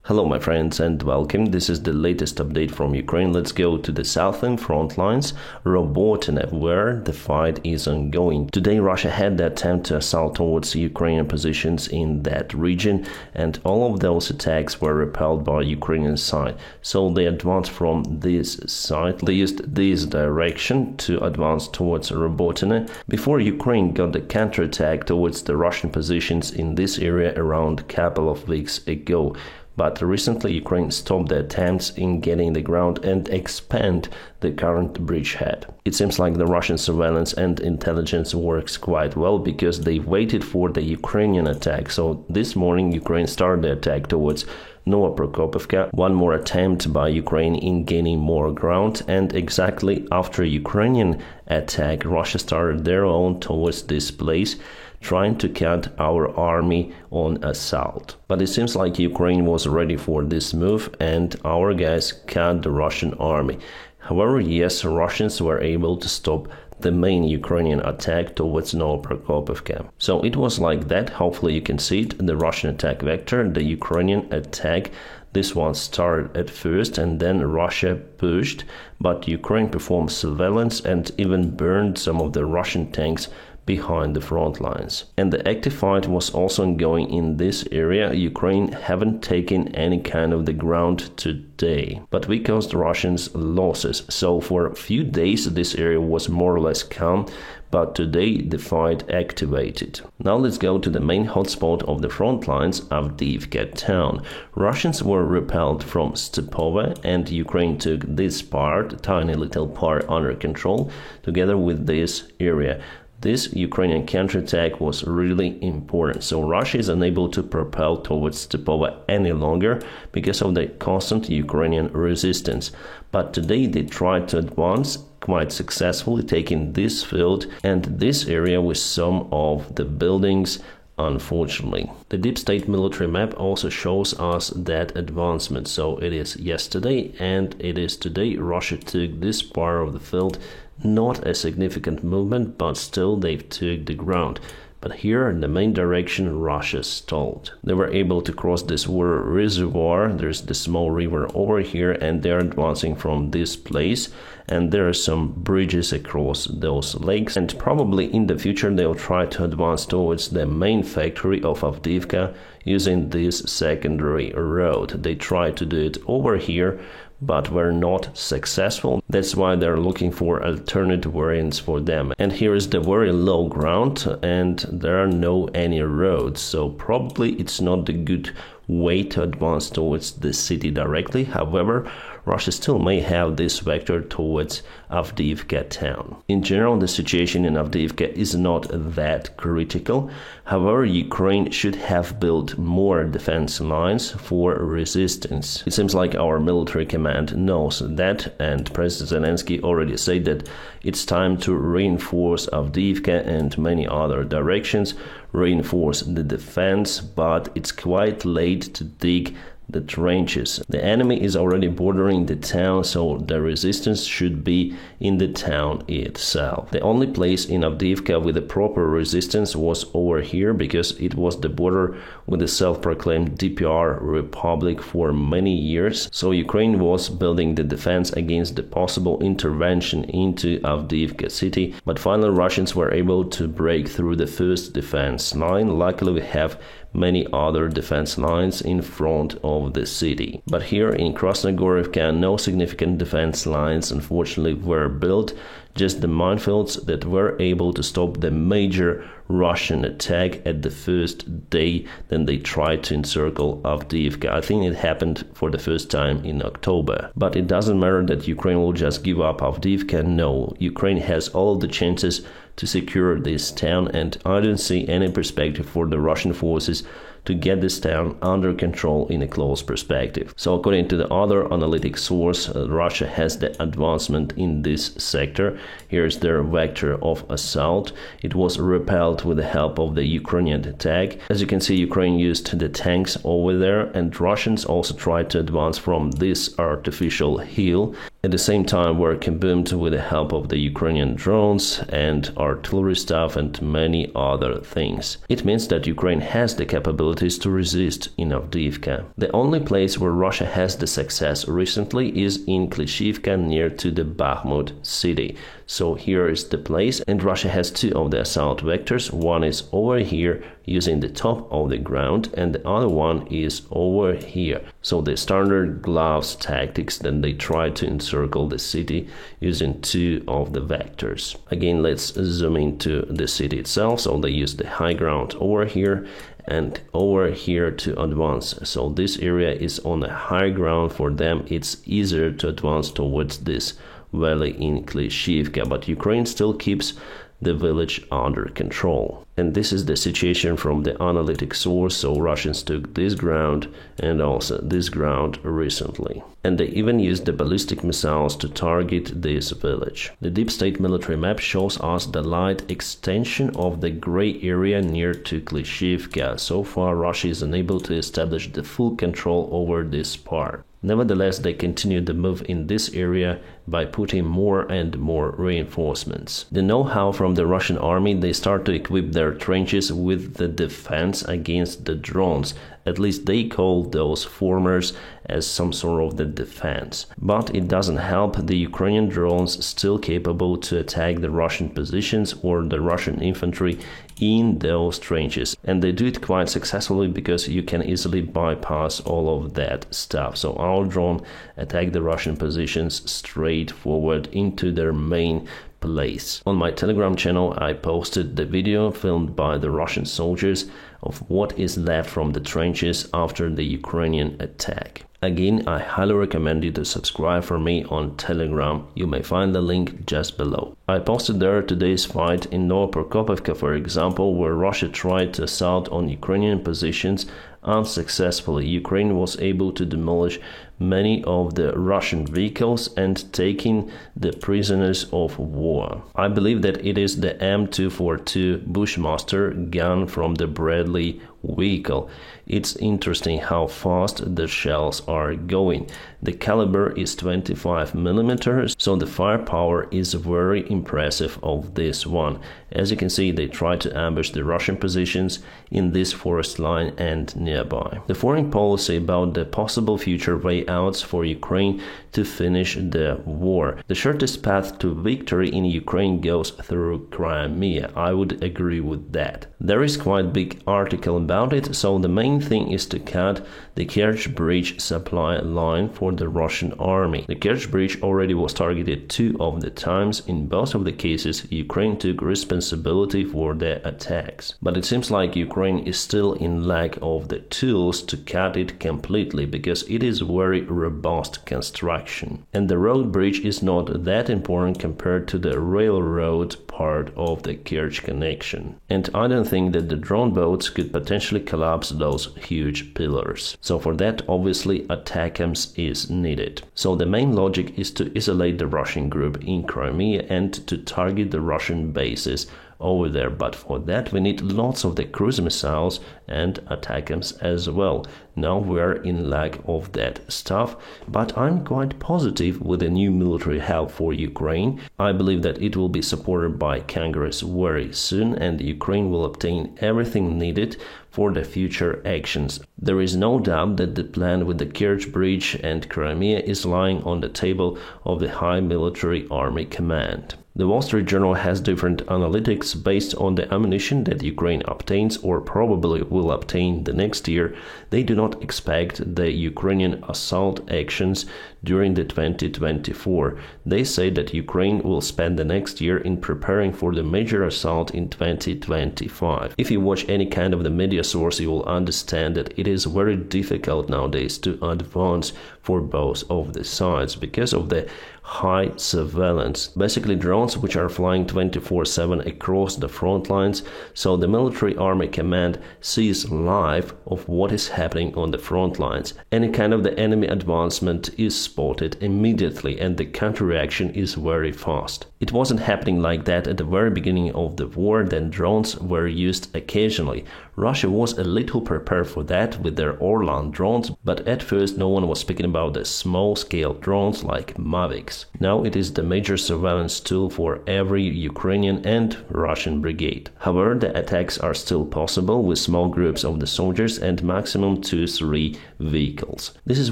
Hello my friends and welcome. This is the latest update from Ukraine. Let's go to the southern front lines, Robotyne, where the fight is ongoing. Today Russia had the attempt to assault towards Ukrainian positions in that region, and all of those attacks were repelled by Ukrainian side. So they advanced from this side. They used this direction to advance towards Robotyne before Ukraine got the counterattack towards the Russian positions in this area around a couple of weeks ago. But recently Ukraine stopped the attempts in getting the ground and expand the current bridgehead. It seems like the Russian surveillance and intelligence works quite well because they waited for the Ukrainian attack. So this morning Ukraine started the attack towards Novoprokopivka, one more attempt by Ukraine in gaining more ground, and exactly after Ukrainian attack, Russia started their own towards this place, trying to cut our army on assault. But it seems like Ukraine was ready for this move and our guys cut the Russian army. However, yes, Russians were able to stop the main Ukrainian attack towards Novoprokopivka. So it was like that. Hopefully you can see it, the Russian attack vector, the Ukrainian attack. This one started at first and then Russia pushed, but Ukraine performed surveillance and even burned some of the Russian tanks behind the front lines. And the active fight was also ongoing in this area. Ukraine haven't taken any kind of the ground today, but we caused Russians losses. So for a few days this area was more or less calm, but today the fight activated. Now let's go to the main hotspot of the front lines, Avdiivka town. Russians were repelled from Stepova and Ukraine took this part, tiny little part, under control together with this area. This Ukrainian counterattack was really important, so Russia is unable to propel towards Stepova any longer because of the constant Ukrainian resistance. But today they tried to advance, quite successfully taking this field and this area with some of the buildings. Unfortunately, the deep state military map also shows us that advancement. So it is yesterday and it is today. Russia took this part of the field. Not a significant movement, but still they've took the ground. But here in the main direction Russia stalled. They were able to cross this water reservoir. There's the small river over here and they're advancing from this place. And there are some bridges across those lakes. And probably in the future they'll try to advance towards the main factory of Avdiivka using this secondary road. They tried to do it over here, but were not successful. That's why they're looking for alternate variants for them. And here is the very low ground and there are no any roads. So probably it's not the good way to advance towards the city directly. However, Russia still may have this vector towards Avdiivka town. In general, the situation in Avdiivka is not that critical. However, Ukraine should have built more defense lines for resistance. It seems like our military command knows that, and President Zelensky already said that it's time to reinforce Avdiivka and many other directions, reinforce the defense, but it's quite late to dig the trenches. The enemy is already bordering the town, so the resistance should be in the town itself. The only place in Avdiivka with a proper resistance was over here because it was the border with the self-proclaimed DPR Republic for many years. So Ukraine was building the defense against the possible intervention into Avdiivka city, but finally Russians were able to break through the first defense line. Luckily we have many other defense lines in front of the city. But here in Krasnogorivka, no significant defense lines unfortunately were built, just the minefields that were able to stop the major Russian attack at the first day. Then they tried to encircle Avdiivka. I think it happened for the first time in October. But it doesn't matter that Ukraine will just give up Avdiivka. No, Ukraine has all the chances to secure this town, and I don't see any perspective for the Russian forces to get this town under control in a close perspective. So according to the other analytic source, Russia has the advancement in this sector. Here's their vector of assault. It was repelled with the help of the Ukrainian attack. As you can see, Ukraine used the tanks over there, and Russians also tried to advance from this artificial hill At the same time, were kaboomed with the help of the Ukrainian drones and artillery stuff and many other things. It means that Ukraine has the capabilities to resist in Avdiivka. The only place where Russia has the success recently is in Klishivka near to the Bakhmut city. So here is the place, and Russia has two of the assault vectors. One is over here using the top of the ground, and the other one is over here. So the standard gloves tactics, then they try to encircle the city using two of the vectors. Again, let's zoom into the city itself. So they use the high ground over here and over here to advance. So this area is on a high ground. For them, it's easier to advance towards this valley in Klishivka, but Ukraine still keeps the village under control. And this is the situation from the analytic source. So Russians took this ground and also this ground recently. And they even used the ballistic missiles to target this village. The deep state military map shows us the light extension of the gray area near to Klishivka. So far, Russia is unable to establish the full control over this part. Nevertheless, they continued the move in this area by putting more and more reinforcements. The know-how from the Russian army, they start to equip their trenches with the defense against the drones. At least they call those formers as some sort of the defense. But it doesn't help. The Ukrainian drones still capable to attack the Russian positions or the Russian infantry in those trenches. And they do it quite successfully because you can easily bypass all of that stuff. So our drone attacked the Russian positions straight forward into their main place. On my Telegram channel, I posted the video filmed by the Russian soldiers of what is left from the trenches after the Ukrainian attack. Again, I highly recommend you to subscribe for me on Telegram. You may find the link just below. I posted there today's fight in Novoprokopivka, for example, where Russia tried to assault on Ukrainian positions unsuccessfully. Ukraine was able to demolish many of the Russian vehicles and taking the prisoners of war. I believe that it is the M242 Bushmaster gun from the Bradley vehicle. It's interesting how fast the shells are going. The caliber is 25 millimeters, so the firepower is very impressive of this one. As you can see, they try to ambush the Russian positions in this forest line and nearby. The foreign policy about the possible future way outs for Ukraine to finish the war. The shortest path to victory in Ukraine goes through Crimea. I would agree with that. There is quite big article about it, so the main thing is to cut the Kerch Bridge supply line for the Russian army. The Kerch Bridge already was targeted 2 of the times. In both of the cases, Ukraine took responsibility for the attacks. But it seems like Ukraine is still in lack of the tools to cut it completely because it is very robust construction. And the road bridge is not that important compared to the railroad part of the Kerch connection. And I don't think that the drone boats could potentially collapse those huge pillars. So for that, obviously, ATACMS is needed. So the main logic is to isolate the Russian group in Crimea and to target the Russian bases over there, but for that we need lots of the cruise missiles and ATACMS as well. Now we're in lack of that stuff, but I'm quite positive with the new military help for Ukraine. I believe that it will be supported by Congress very soon and Ukraine will obtain everything needed for the future actions. There is no doubt that the plan with the Kerch Bridge and Crimea is lying on the table of the High Military Army Command. The Wall Street Journal has different analytics based on the ammunition that Ukraine obtains or probably will obtain the next year. They do not expect the Ukrainian assault actions during the 2024. They say that Ukraine will spend the next year in preparing for the major assault in 2025. If you watch any kind of the media source, you will understand that it is very difficult nowadays to advance for both of the sides because of the high surveillance. Basically drones which are flying 24/7 across the front lines, so the military army command sees live of what is happening on the front lines. Any kind of the enemy advancement is spotted immediately and the counter reaction is very fast. It wasn't happening like that at the very beginning of the war, then drones were used occasionally. Russia was a little prepared for that with their Orlan drones, but at first no one was speaking about the small-scale drones like Mavics. Now it is the major surveillance tool for every Ukrainian and Russian brigade. However, the attacks are still possible with small groups of the soldiers and maximum 2-3 vehicles. This is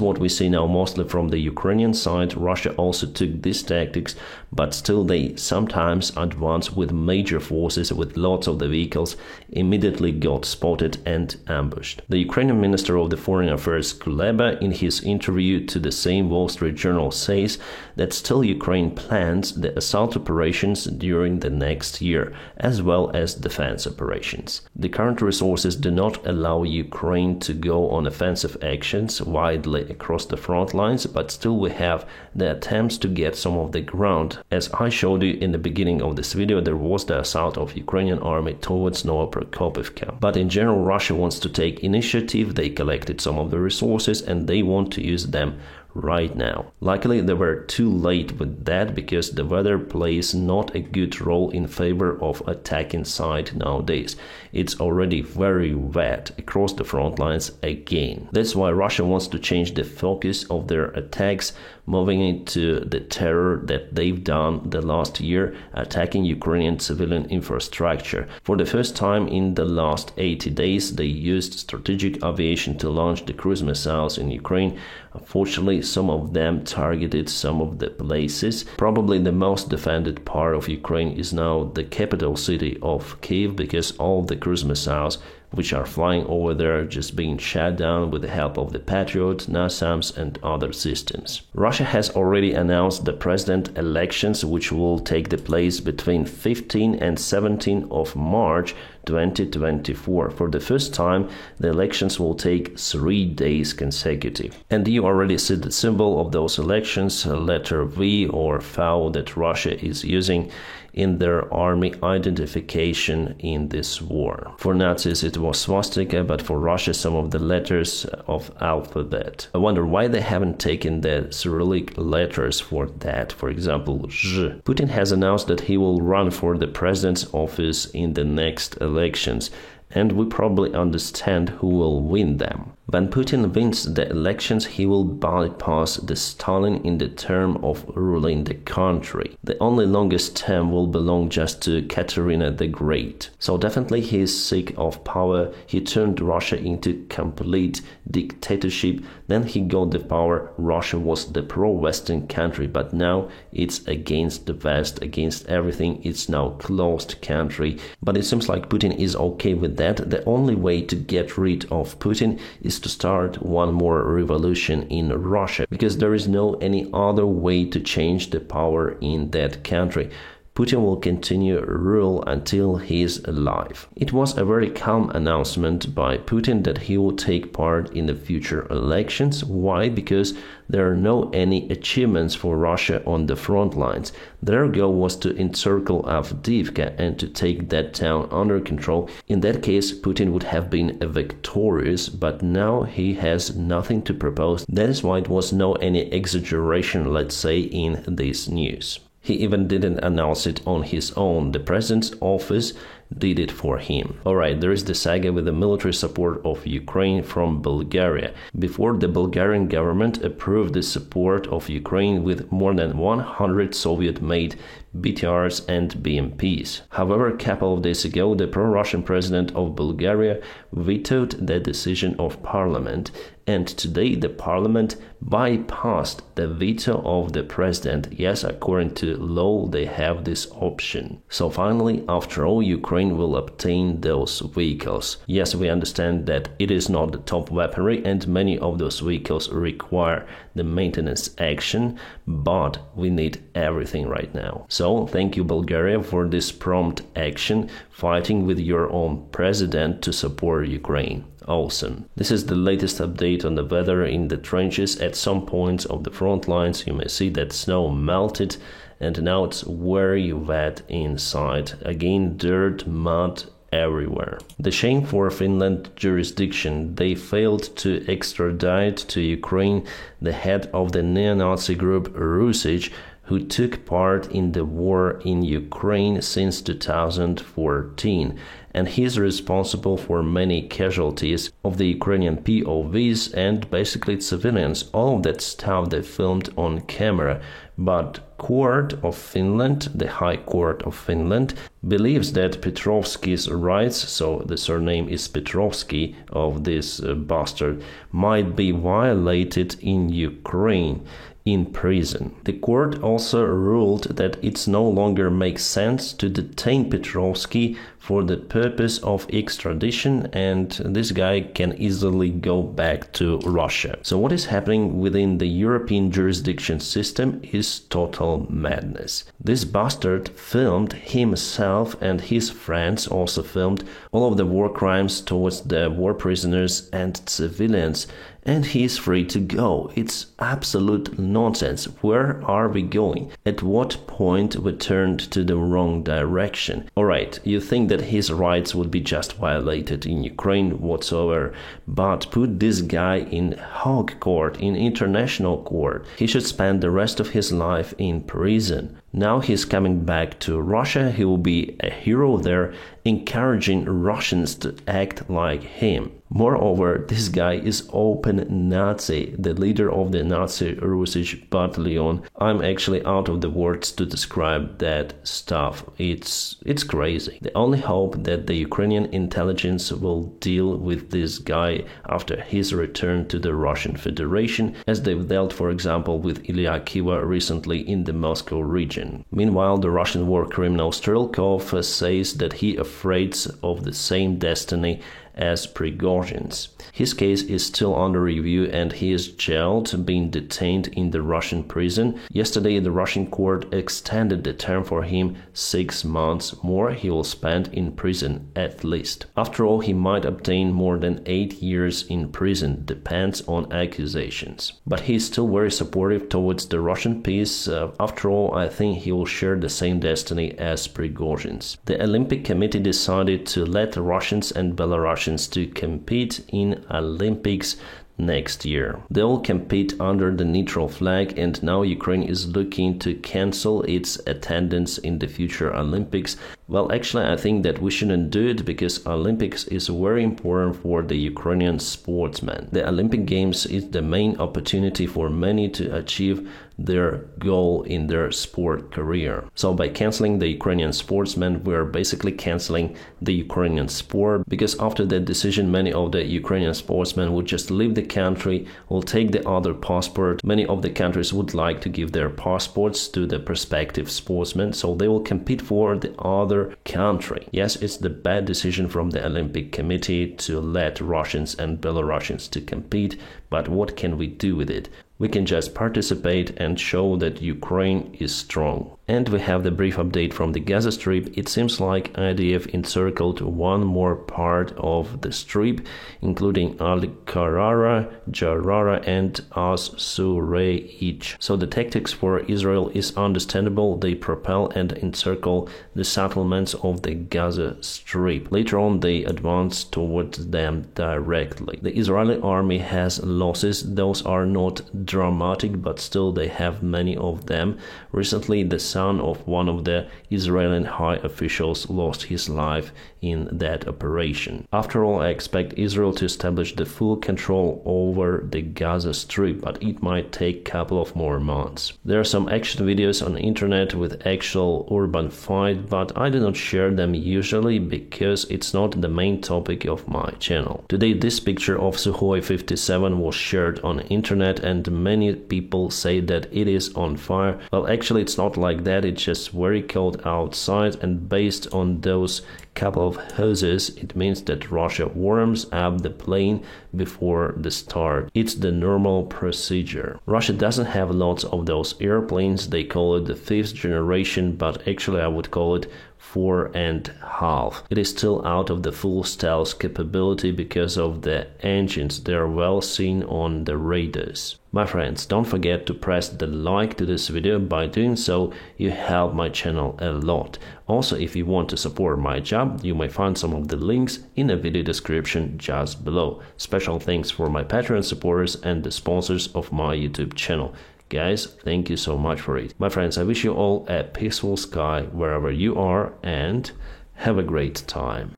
what we see now mostly from the Ukrainian side. Russia also took these tactics, but still they sometimes advance with major forces with lots of the vehicles, immediately got spotted and ambushed. The Ukrainian Minister of the Foreign Affairs Kuleba, in his interview to the same Wall Street Journal, says that still Ukraine plans the assault operations during the next year, as well as defense operations. The current resources do not allow Ukraine to go on offensive actions widely across the front lines, but still we have the attempts to get some of the ground. As I showed you in the beginning of this video, there was the assault of Ukrainian army towards Novoprokopivka. But in general, Russia wants to take initiative. They collected some of the resources and they want to use them right now. Luckily, they were too late with that because the weather plays not a good role in favor of attacking side nowadays. It's already very wet across the front lines again. That's why Russia wants to change the focus of their attacks, moving into the terror that they've done the last year, attacking Ukrainian civilian infrastructure. For the first time in the last 80 days, they used strategic aviation to launch the cruise missiles in Ukraine. Unfortunately, some of them targeted some of the places. Probably the most defended part of Ukraine is now the capital city of Kyiv, because all the cruise missiles which are flying over there just being shut down with the help of the Patriot, NASAMS and other systems. Russia has already announced the president elections, which will take the place between 15 and 17 of March 2024. For the first time, the elections will take 3 days consecutive. And you already see the symbol of those elections, letter V or V that Russia is using in their army identification in this war. For Nazis it was swastika, but for Russia some of the letters of alphabet. I wonder why they haven't taken the Cyrillic letters for that, for example Z. Putin has announced that he will run for the president's office in the next elections, and we probably understand who will win them. When Putin wins the elections, he will bypass the Stalin in the term of ruling the country. The only longest term will belong just to Katerina the Great. So definitely he is sick of power. He turned Russia into complete dictatorship. Then he got the power. Russia was the pro-Western country, but now it's against the West, against everything. It's now closed country. But it seems like Putin is okay with that. The only way to get rid of Putin is to start one more revolution in Russia, because there is no any other way to change the power in that country. Putin will continue rule until he is alive. It was a very calm announcement by Putin that he will take part in the future elections. Why? Because there are no any achievements for Russia on the front lines. Their goal was to encircle Avdiivka and to take that town under control. In that case, Putin would have been victorious, but now he has nothing to propose. That is why it was no any exaggeration, let's say, in this news. He even didn't announce it on his own. The president's office did it for him. Alright, there is the saga with the military support of Ukraine from Bulgaria. Before, the Bulgarian government approved the support of Ukraine with more than 100 Soviet-made BTRs and BMPs. However, a couple of days ago, the pro-Russian president of Bulgaria vetoed the decision of parliament, and today the parliament bypassed the veto of the president. Yes, according to law, they have this option. So finally, after all, Ukraine will obtain those vehicles. Yes, we understand that it is not the top weaponry, and many of those vehicles require the maintenance action, but we need everything right now. So thank you, Bulgaria, for this prompt action, fighting with your own president to support Ukraine. Awesome. This is the latest update on the weather in the trenches. At some points of the front lines, you may see that snow melted, and now it's very wet inside. Again, dirt, mud everywhere. The shame for Finland jurisdiction. They failed to extradite to Ukraine the head of the neo-Nazi group Rusic, who took part in the war in Ukraine since 2014, and he's responsible for many casualties of the Ukrainian POVs and basically civilians, all of that stuff they filmed on camera. But Court of Finland, the High Court of Finland, believes that Petrovsky's rights, so the surname is Petrovsky of this bastard, might be violated in Ukraine in prison. The court also ruled that it no longer makes sense to detain Petrovsky for the purpose of extradition, and this guy can easily go back to Russia. So what is happening within the European jurisdiction system is total madness. This bastard filmed himself, and his friends also filmed all of the war crimes towards the war prisoners and civilians, and he's free to go. It's absolute nonsense. Where are we going? At what point we turned to the wrong direction? Alright, you think that his rights would be just violated in Ukraine whatsoever, but put this guy in Hague Court, in international court. He should spend the rest of his life in prison. Now he's coming back to Russia. He will be a hero there, encouraging Russians to act like him. Moreover, this guy is open Nazi, the leader of the Nazi Russisch battalion. I'm actually out of the words to describe that stuff. It's crazy. The only hope that the Ukrainian intelligence will deal with this guy after his return to the Russian Federation, as they've dealt, for example, with Ilya Kiva recently in the Moscow region. Meanwhile, the Russian war criminal Strelkov says that he afraid of the same destiny as Prigozhin's. His case is still under review and he is jailed, being detained in the Russian prison. Yesterday, the Russian court extended the term for him 6 months more. He will spend in prison at least. After all, he might obtain more than 8 years in prison, depends on accusations. But he is still very supportive towards the Russian peace. After all, I think he will share the same destiny as Prigozhin's. The Olympic Committee decided to let Russians and Belarusians to compete in Olympics next year. They will compete under the neutral flag, and now Ukraine is looking to cancel its attendance in the future Olympics. Well, actually, I think that we shouldn't do it because Olympics is very important for the Ukrainian sportsmen. The Olympic Games is the main opportunity for many to achieve their goal in their sport career. So by canceling the Ukrainian sportsmen, we are basically canceling the Ukrainian sport, because after that decision, many of the Ukrainian sportsmen would just leave the country, will take the other passport. Many of the countries would like to give their passports to the prospective sportsmen, so they will compete for the other country. Yes, it's the bad decision from the Olympic Committee to let Russians and Belarusians to compete, but what can we do with it? We can just participate and show that Ukraine is strong. And we have the brief update from the Gaza Strip. It seems like IDF encircled one more part of the strip, including Al-Qarara, Jarrah, and As-Surayh each. So the tactics for Israel is understandable. They propel and encircle the settlements of the Gaza Strip. Later on, they advance towards them directly. The Israeli army has losses. Those are not dramatic, but still they have many of them. Recently, the son of one of the Israeli high officials lost his life in that operation. After all, I expect Israel to establish the full control over the Gaza Strip, but it might take a couple of more months. There are some action videos on the internet with actual urban fight, but I do not share them usually because it's not the main topic of my channel. Today, this picture of Sukhoi 57 was shared on the internet, and many people say that it is on fire. Well, actually, it's not like that. It's just very cold outside, and based on those couple of hoses, it means that Russia warms up the plane before the start. It's the normal procedure. Russia doesn't have lots of those airplanes. They call it the 5th generation, but actually I would call it 4.5. It is still out of the full stealth capability because of the engines. They are well seen on the radars. My friends, don't forget to press the like to this video. By doing so, you help my channel a lot. Also, if you want to support my job, you may find some of the links in the video description just below. Special thanks for my Patreon supporters and the sponsors of my YouTube channel. Guys, thank you so much for it. My friends, I wish you all a peaceful sky wherever you are, and have a great time.